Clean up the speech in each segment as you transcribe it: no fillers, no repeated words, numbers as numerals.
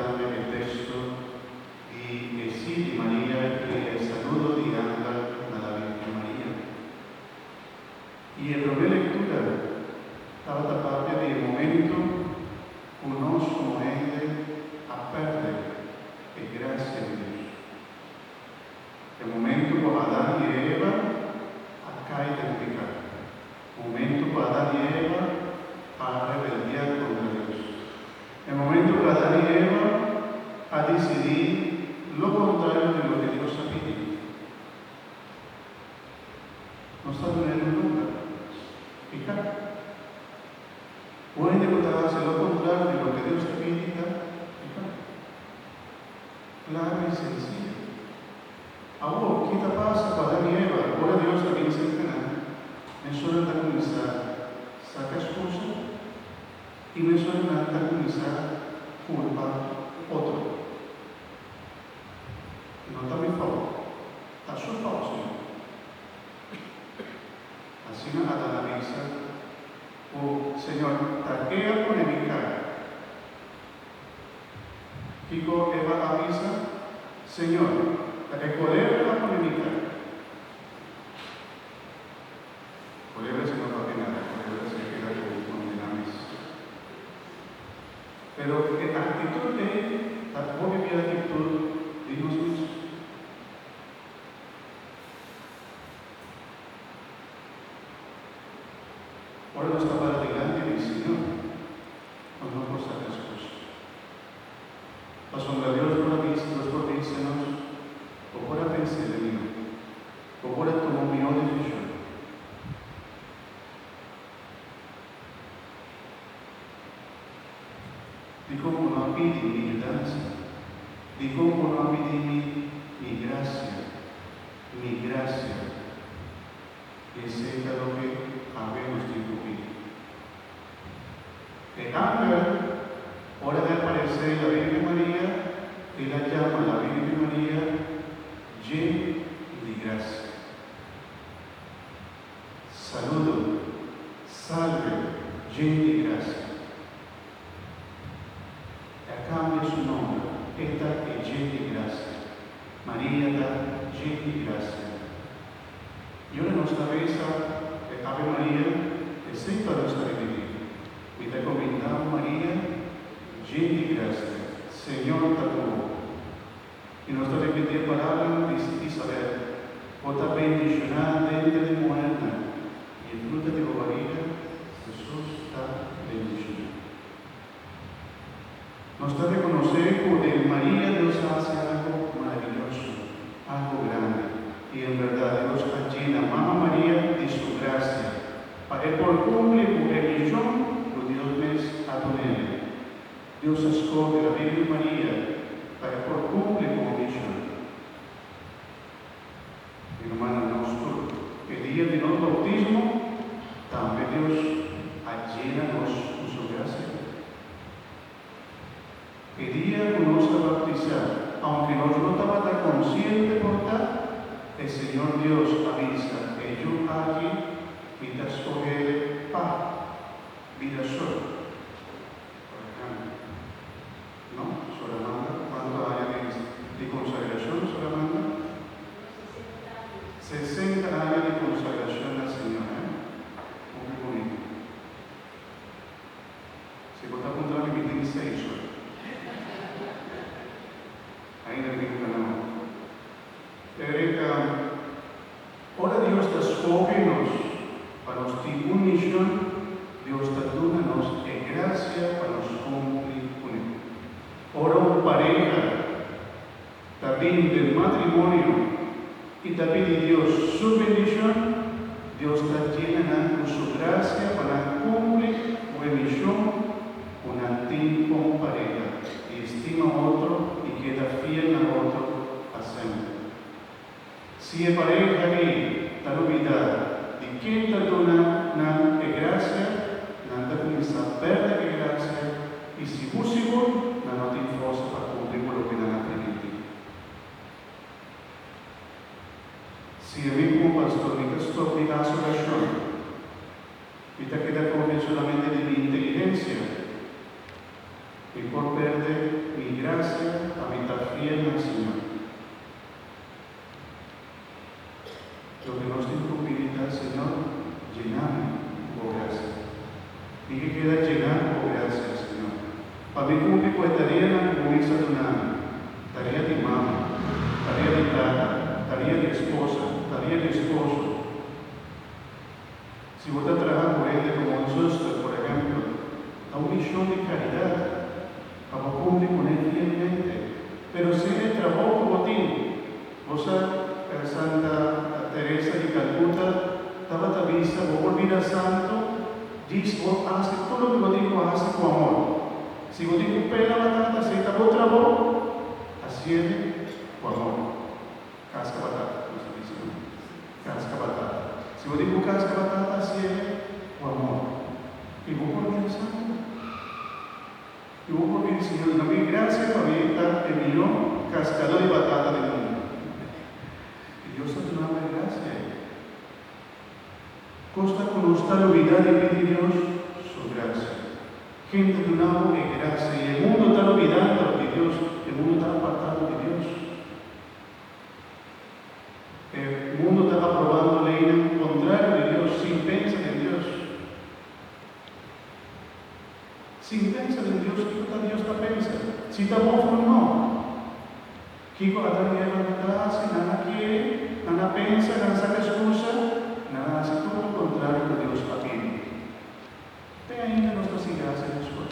ascoltare il testo di sì di Maria che è il saludo di Angela nella Virgen Maria. Y en la lectura estaba da parte del momento conosco ele a perdere e grazie a Dio. Il momento con Adán y Eva a caer del pecado. Momento con Adán y Eva a rebeliar contra Dios. El momento con Adán y Eva a decidir lo contrario de lo que Dios ha pedido. No está teniendo nunca. Pecar. Pueden hacer lo contrario de lo que Dios te pide. Pecar. Claro y sencillo. Ahora, ¿qué te pasa con Adán y Eva? Ahora Dios también se entera. Me suena a comenzar, saca excusa y me suena a comenzar culpa otro. No está a mi favor, está a su favor, Señor. Así me da la misa. Oh, Señor, taquea con mi cara. Digo, Eva avisa, Señor, recorrer la polémica. Polémica se no va a nada, polémica se queda con dinamismo. Pero la actitud de la propia actitud de Jesús. Ahora nos está para delante del Señor, no por sacar cosas. La sombra de Dios por dícenos, o por pensar de mí, o por tomar mi decisión. Digo como no pide mi danza, digo como no pide mi gracia, ese es lo que habemos de cumplir. El ángel, hora de aparecer la Virgen María, él la llama la Virgen María llena de gracia. Saludo, salve, llena de gracia. Cambia su nombre, esta es llena de gracia. María está llena de gracia. Y ahora nuestra cabeza, Ave María, es sempre nuestra vida. Y te encomendamos, María, llena de gracia. Señor está tuyo. Y nuestra repetida palabra dice Isabel, vota bendicionada dentro de muerta, y el fruto de tu barriga, Jesús está bendecido. Nos está reconociendo que María Dios hace algo maravilloso, algo grande. Y en verdad Dios llena a Mamá María de su gracia. Para que por cumplir el millón, Dios mes a tener. Dios escoge la Virgen María para que por cumplir el millón. Mi hermana, el día de nuestro bautismo, también Dios llena-nos con su gracia. El día que nos va a bautizar, aunque nos no estaba tan consciente por tal, el Señor Dios avisa que yo aquí y te escogeré paz, vida sola. Por ejemplo, ¿no? Solamanda, ¿cuánto hay de consagración, Solamanda? 60 años de consagración al Señor, muy bonito. Si vos estás contando que tiene 6 horas. Ahí no tengo nada. Ahora Dios te escoge-nos para nos dar una misión, Dios te da-nos gracia para nos cumplir con él. Ahora una pareja, también del matrimonio, y también de Dios su bendición, Dios te llena con su gracia para cumplir una misión con tiempo con pareja, y estima a otro y queda fiel a otro a siempre. Si es pareja ahí, está olvidada de quién te da una gracia, nada comienza a perder de gracia, y si busco, no tiene fuerza para cumplir con lo que nada permite. Si a mí como pastor me estoy obligado a su oración, y te queda confiar solamente de mi inteligencia, y por perder mi gracia, habitar fiel en el Señor. Lo que nos imposibilita, Señor, llenarme con gracia. Y que queda llenar con gracia, Señor. Para mí público estaría con esa donada, tarea de mamá, tarea de tata, tarea de esposa, tarea de esposo. Si vos te trabajas con él como un susto, por ejemplo, a un misión de caridad, para cumplir con él fielmente. Pero si él trabajó como ti, vos Santa Teresa de Calcuta, estaba tabisa, vos volvieras santo, dice, vos hace todo lo que vos dijo, hace con amor. Si vos dijo, pela batata, se está vos trabajó, así es con amor. Casca batata, no se dice, ¿no? Casca batata. Si vos dijo casca batata, así es con amor. Y vos volvieras santo. Y vos volvieras, Señor, no me gracias para mí estar en mi cascador de batata del mundo. Y Dios te da una gracia. Costa con nuestra olvidad de pedir Dios su gracia. Gente de una de gracia. Y el mundo está olvidando de Dios. El mundo está apartado de Dios. El mundo está aprobando leyes contrarias de Dios, sin pensar en Dios. Sin pensar en Dios, ¿qué Dios está pensando? Si está bueno, no. ¿Qué va a dar atrás? Nada quiere, nada piensa, nada saca excusa, nada hace todo lo contrario que Dios está pidiendo. Ve ainda nuestras gracias después.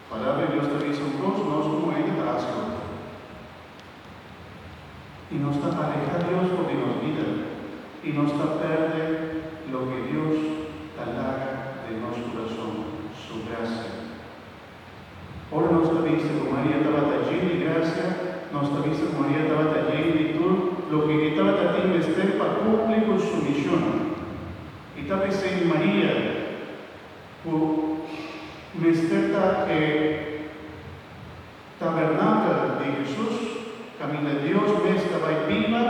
Palabra de Dios te dice un dos, no es como ella hace otro. Y nos está aleja Dios porque nos mira. Y nos está perde lo que Dios te haga de nuestro corazón, su gracia. Ahora nos está visto como María estaba llena de gracia, nos está visto como María estaba llena de virtud, lo que estaba tratando de hacer para cumplir con su misión. Y tal vez en María, por esta tabernáculo de Jesús, camina Dios, me estaba viva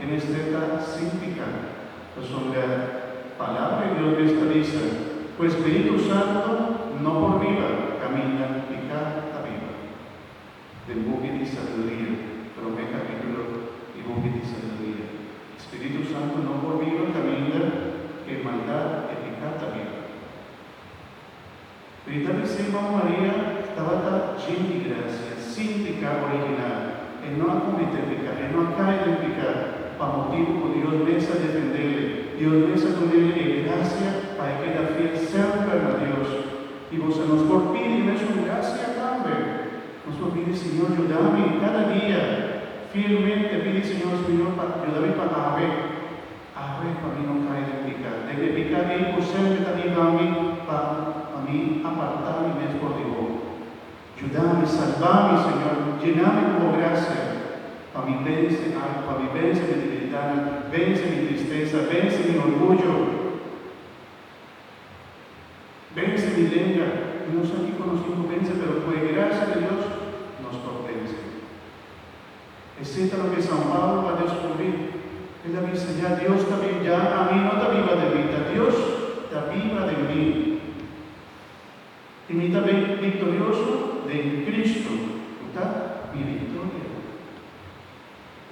en esta síntica. Pues son la palabra de Dios me está diciendo, pues Espíritu Santo no por viva, camina y cada viva. Del buque de sabiduría, pero me capítulo y buque de sabiduría. Espíritu Santo no por viva, camina y maldad y cada viva. Pero tal vez María estaba llena de gracia, sin pecado original. Él no ha cometido pecado, él no ha caído en pecado. Para motivo que Dios mesa a defenderle, Dios mesa a ponerle en gracia para que la fiel siempre a Dios. Y vos nos pide en su gracia cambie. Nos pide, Señor, ayúdame cada día. Fielmente pide, Señor, ayúdame para ver para mí no caer en pecado. Desde pecado es imposible también para mí apartarme de por Dios. Ayúdame, salvame, Señor, llename con gracia. Para mi vence mi debilidad, vence mi tristeza, vence mi orgullo, vence mi lengua. No sé aquí conociendo vence, pero por gracia de Dios nos convence. Excepto lo que San Pablo va a descubrir. Él dice, ya Dios también, ya a mí no está viva de vida, Dios está viva de mí. Y me está victorioso de Cristo, está mi victoria.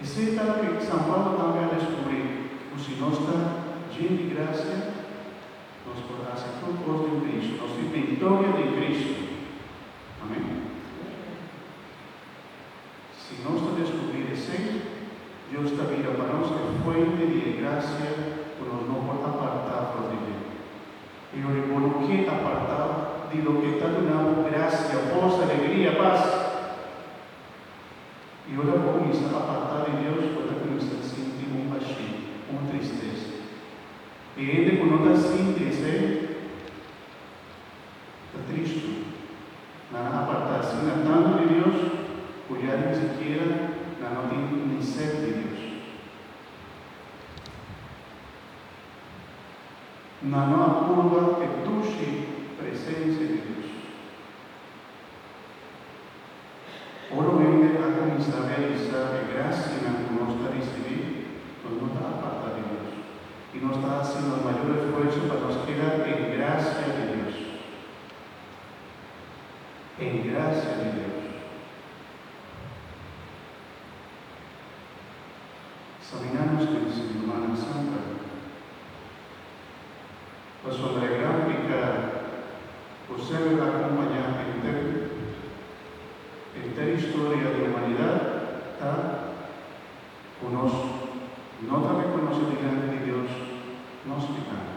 Ese es lo que San Pablo también a descubrir. Pues si no está lleno de gracia, nos podrá hacer frutos de Cristo, nos da victoria de Cristo. Amén. Si no está descubrir ese, Dios está vida para nosotros, fuente de gracia, que nos no puede apartarnos de Él. Y yo digo, no quiere apartar de lo que está dando gracia, fuerza, alegría, paz. Y ahora comienza a apartar de Dios, ahora comienza a sentir un vacío, una tristeza. Y gente que no está sintiendo, está triste. Nada apartarse, tanto de Dios, pues ya ni siquiera no tiene ni sed de Dios. No apurva que tu presencia de Dios. Obviamente ha comenzado a realizar que gracia que nos está recibiendo, pues no está apartada de Dios. Y no está haciendo el mayor esfuerzo para nos quedar en gracia de Dios. en gracia de Dios. Examinamos en Semana Santa la sobre gráfica posee la acompañante entera historia de la humanidad conosco, nota reconoce delante de Dios, nos pecamos.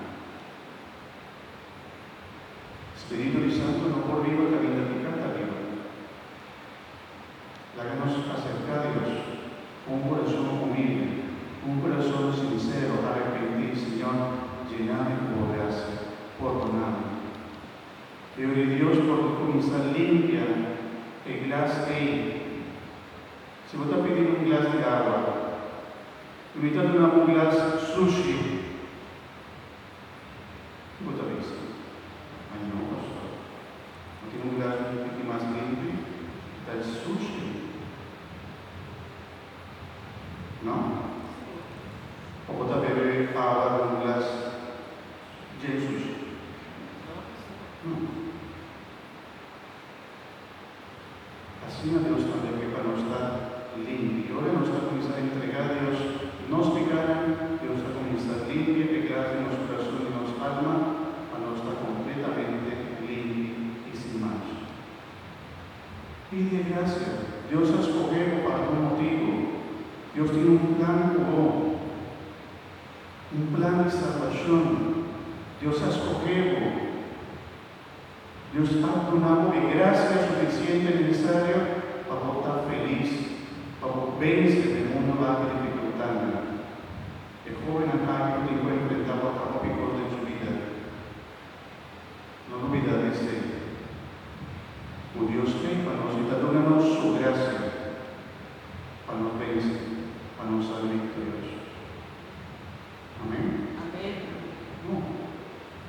Espíritu Santo no por vivo camino de cada día. Háganos acercar a Dios un corazón humilde, un corazón sincero, arrepentido, Señor, llenado por gracia, perdonado. Dios de Dios, por tu comienza limpia el glass ahí. Si vos te pides un glass de agua, invitando un glass sushi, vos te dices, ay no, pastor, no tiene un glass un poquito más limpio, está el sushi. ¿No? O vos te bebes agua de un glass lleno de sushi. No. Así a Dios también que para no estar limpio. Ahora nos está comenzando a entregar a Dios, nos pecaran, Dios está comenzando a limpia, pecar en nuestro corazón y en nuestra alma, para no estar completamente limpio y sin mancha. Pide gracia. Dios ha escogido para un motivo. Dios tiene un plan nuevo, un plan de salvación. Dios ha escogido. Dios ha donado de gracia suficiente necesaria para estar feliz, para vencer el mundo va a dificultad. El joven Antonio dijo enfrentado a tópicos de su vida. No olvides de un Dios que para nos está dando su gracia, para nos vencer, para nos ser victoriosos. Amén. Amén.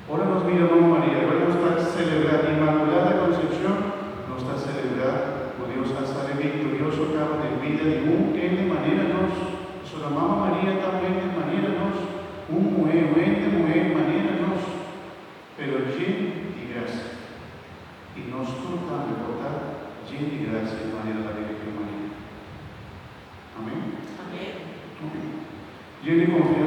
Ahora nos miramos María, ahora nos está celebrando Inmaculada Concepción, nos está celebrando como Dios ha salido victorioso cabo de vida de un que de manera nos, su mamá María también de manera nos, un mujer, manera nos, pero lleno de gracia. Y nos toca recordar lleno de gracia de manera la Virgen María. Amén. Amén. Lleno de confianza.